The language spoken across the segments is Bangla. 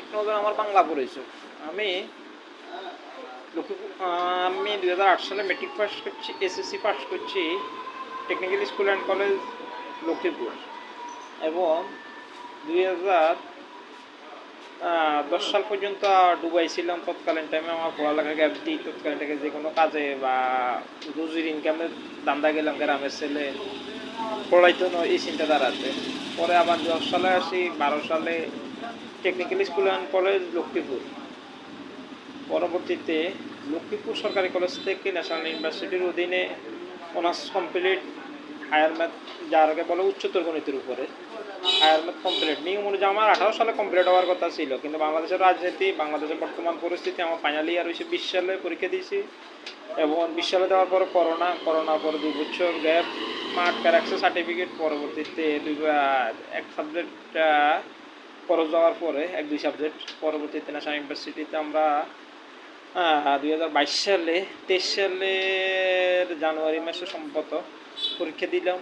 আমার বাংলা পড়েছে। আমি আমি 2008 সালে মেট্রিক পাস করছি, এসএসসি পাস করছি technical school and college Lakshmipur, এবং 2010 সাল পর্যন্ত দুবাই ছিলাম। তৎকালীন টাইমে আমার পড়ালেখা গ্যাপ দিই, তৎকালীন থেকে যে কোনো কাজে বা রুজির ইনকামের দান্দা গেলাম, গ্রামের ছেলে পড়াইতো না এই চিন্তাধারা আছে। পরে আবার 10 সালে আসি, 12 সালে technical school and college Lakshmipur, পরবর্তীতে লক্ষ্মীপুর সরকারি কলেজ থেকে ন্যাশনাল ইউনিভার্সিটির অধীনে অনার্স কমপ্লিট, হায়ার ম্যাথ, যার আগে বলে উচ্চতর গণিতের উপরে হায়ার ম্যাথ কমপ্লিট। নিয়ম অনুযায়ী আমার 18 সালে কমপ্লিট হওয়ার কথা ছিল, কিন্তু বাংলাদেশের রাজনীতি, বাংলাদেশের বর্তমান পরিস্থিতি, আমার ফাইনাল ইয়ার হয়েছে 20 সালে পরীক্ষা দিয়েছি, এবং 20 সালে দেওয়ার পর করোনার পর 2 বছর গ্যাপ, আটকা রাখছে সার্টিফিকেট। পরবর্তীতে এক সাবজেক্ট খরচ যাওয়ার পরে 1-2 সাবজেক্ট, পরবর্তীতে ন্যাশনাল ইউনিভার্সিটিতে আমরা 2022 সালে 23 সালের জানুয়ারি মাসে সম্ভবত পরীক্ষা দিলাম।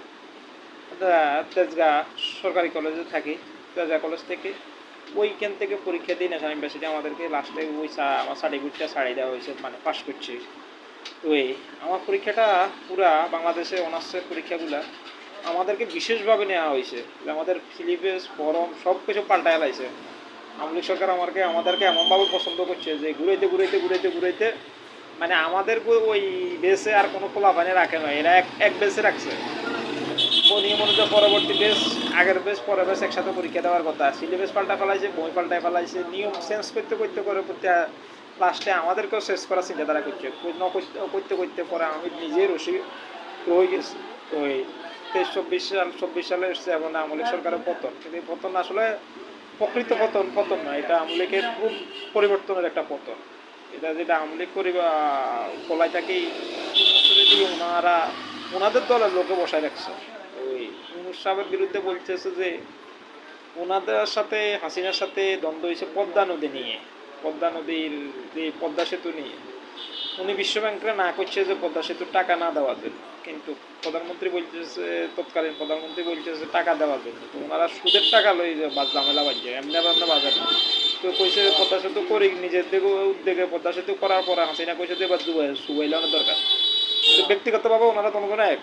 তেজগাঁ সরকারি কলেজে থাকি, তেজগাঁ কলেজ থেকে ওইখান থেকে পরীক্ষা দিই ন্যাশনাল ইউনিভার্সিটি। আমাদেরকে লাস্টে আমার সার্টিফিকেটটা ছাড়িয়ে দেওয়া হয়েছে, মানে পাস করছি। তো আমার পরীক্ষাটা পুরা বাংলাদেশে অনার্সের পরীক্ষাগুলা আমাদেরকে বিশেষভাবে নেওয়া হয়েছে, যে আমাদের সিলেবাস, ফরম সব কিছু পাল্টায় লাইছে। আওয়ামী লীগ সরকার আমাদেরকে এমনভাবে পছন্দ করছে যে ঘুরাইতে মানে আমাদের ওই বেসে আর কোনো খোলাফানি রাখে না, এরা এক বেসে রাখছে। নিয়ম অনুযায়ী পরবর্তী বেস, আগের বেস, পরের বেস একসাথে পরীক্ষা দেওয়ার কথা। সিলেবাস পাল্টা ফেলাইছে, বই পাল্টায় ফেলাইছে, নিয়ম চেঞ্জ করতে করে লাস্টে আমাদেরকেও শেষ করার চিন্তাধারা করছে। করতে পরে আমি নিজেই রসি হয়ে গেছি। তো 23-24 সালে এসছে, এবং আওয়ামী লীগ সরকারের পতন। কিন্তু এই পতন আসলে প্রকৃত পতন নয়, এটা আওয়ামী লীগের খুব পরিবর্তনের একটা পতন। এটা যেটা আওয়ামী লীগ কলাই থাকেই দিয়ে ওনাদের দলের লোকে বসায় রাখছে। ওই ইউনূস সাহেবের বিরুদ্ধে বলতেছে যে ওনাদের সাথে, হাসিনার সাথে দ্বন্দ্ব হয়েছে পদ্মা নদী নিয়ে, পদ্মা নদীর যে পদ্মা সেতু নিয়ে। উনি বিশ্বব্যাংকে না করছে যে পদ্মা সেতুর টাকা না দেওয়ার জন্য, কিন্তু তৎকালীন প্রধানমন্ত্রী বলতেছে টাকা দেওয়ার জন্য। তো ওনারা সুদের টাকা লই ঝামেলা বাজছে, এমনি বাজার না। তো কইছে পদ্মা সেতু করি, নিজের দিকে উদ্যোগে পদ্মা সেতু করার পরে হাসিনা কইছে যে এবার সুবাইলানোর দরকার। কিন্তু ব্যক্তিগতভাবে ওনারা কোনো এক,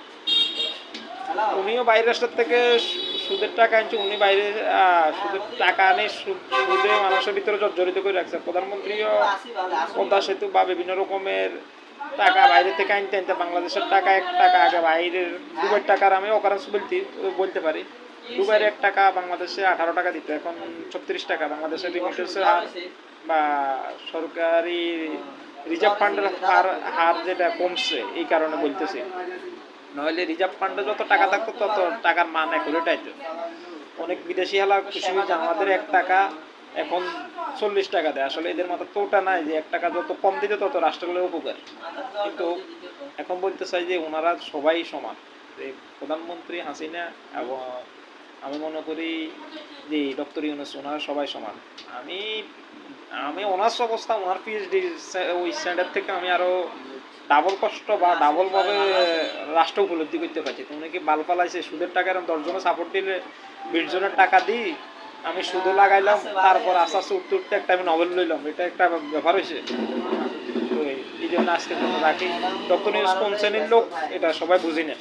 উনিও বাইরের রাষ্ট্রের থেকে সুদের টাকা আনছে, উনি বাইরে সুদের টাকা আনে সুদে মানুষের ভিতরে জর্জরিত করে রাখছে। প্রধানমন্ত্রীও পদ্মা সেতু বা বিভিন্ন রকমের টাকা বাইরে থেকে আনতে বাংলাদেশের টাকা 1 টাকা আগে বাইরের দুবাইয়ের টাকার আমি অকারেন্স বলতে পারি। দুবাইয়ের 1 টাকা বাংলাদেশে 18 টাকা দিত, এখন 36 টাকা। বাংলাদেশের রিমিটেন্সের হার বা সরকারি রিজার্ভ ফান্ডের হার যেটা কমছে, এই কারণে বলতেছি। নইলে রিজার্ভ ফান্ডে যত টাকা থাকতো তত টাকার মান অ্যাকুরেট আইতো। অনেক বিদেশি হালা খুশি হয়েছে আমাদের 1 টাকা এখন 40 টাকা দেয়। আসলে এদের মাথা তো ওটা নাই যে 1 টাকা যত কম দিতে তত রাষ্ট্রের উপকার। কিন্তু এখন বলতে চাই যে ওনারা সবাই সমান, যে প্রধানমন্ত্রী হাসিনা এবং আমি মনে করি যে ডক্টর ইউনূস, ওনারা সবাই সমান। আমি অনার্স অবস্থা, ওনার পিএইচডি ওই স্ট্যান্ডার্ড থেকে আমি আরও ডাবল কষ্ট বা ডাবলভাবে রাষ্ট্র উপলব্ধি করতে পারছি। তো উনি কি বাল পালাইছে, সুদের টাকা এরকম 10 জনের সাপোর্ট দিলে 20 জনের টাকা দিই আমি সুদে লাগাইলাম, তারপর আস্তে আস্তে উঠতে একটা আমি নভেল লইলাম, এটা একটা ব্যাপার হয়েছে। তো এই জন্য আজকে রাখি, ডক্টর ইউনূস কোন শ্রেণীর লোক এটা সবাই বুঝি না।